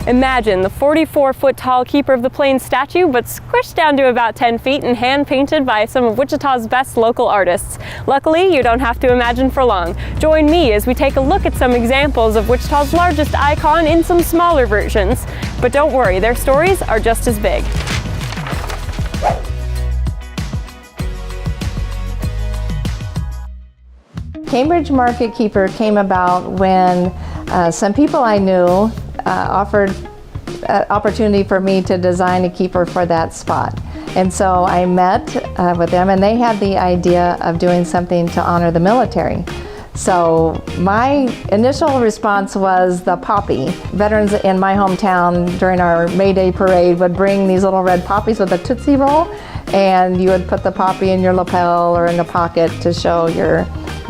Imagine the 44-foot tall Keeper of the Plains statue, but squished down to about 10 feet and hand-painted by some of Wichita's best local artists. Luckily, you don't have to imagine for long. Join me as we take a look at some examples of Wichita's largest icon in some smaller versions. But don't worry, their stories are just as big. Cambridge Market Keeper came about when some people I knew offered opportunity for me to design a keeper for that spot. And so I met with them, and they had the idea of doing something to honor the military. So my initial response was the poppy. Veterans in my hometown during our May Day parade would bring these little red poppies with a Tootsie Roll, and you would put the poppy in your lapel or in the pocket to show your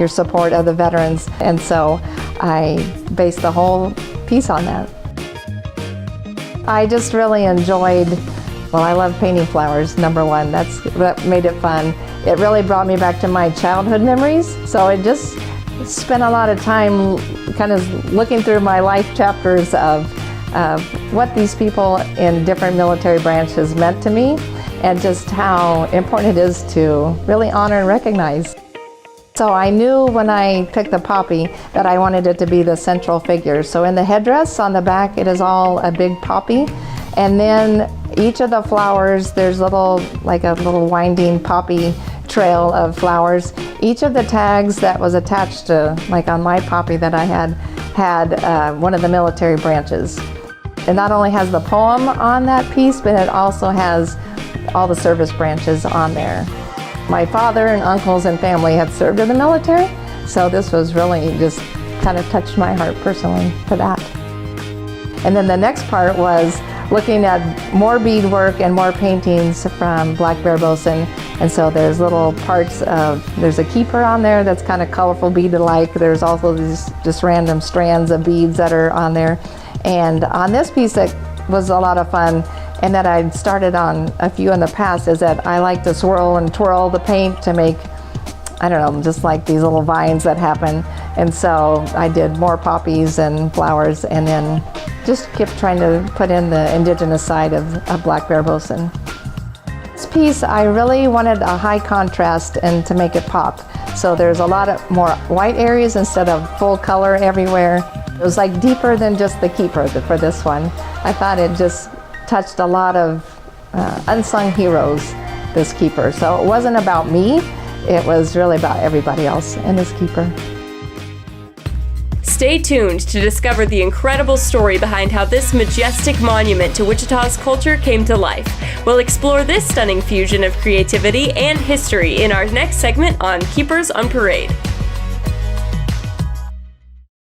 support of the veterans. And so I based the whole piece on that. I just really enjoyed, well, I love painting flowers, number one. That made it fun. It really brought me back to my childhood memories. So I just spent a lot of time kind of looking through my life chapters of what these people in different military branches meant to me, and just how important it is to really honor and recognize. So I knew when I picked the poppy that I wanted it to be the central figure. So in the headdress on the back, it is all a big poppy. And then each of the flowers, there's like a little winding poppy trail of flowers. Each of the tags that was attached to, like on my poppy that I had one of the military branches. It not only has the poem on that piece, but it also has all the service branches on there. My father and uncles and family had served in the military, so this was really just kind of touched my heart personally for that. And then the next part was looking at more beadwork and more paintings from Black Bear Bosun. And so there's little parts of, there's a keeper on there that's kind of colorful bead-like. There's also these just random strands of beads that are on there. And on this piece that was a lot of fun, and that I'd started on a few in the past, is that I like to swirl and twirl the paint to make, I don't know, just like these little vines that happen. And so I did more poppies and flowers, and then just kept trying to put in the indigenous side of Black Bear Bosun. This piece, I really wanted a high contrast and to make it pop. So there's a lot of more white areas instead of full color everywhere. It was like deeper than just the keeper for this one. I thought it just touched a lot of unsung heroes, this keeper. So it wasn't about me, it was really about everybody else in this keeper. Stay tuned to discover the incredible story behind how this majestic monument to Wichita's culture came to life. We'll explore this stunning fusion of creativity and history in our next segment on Keepers on Parade.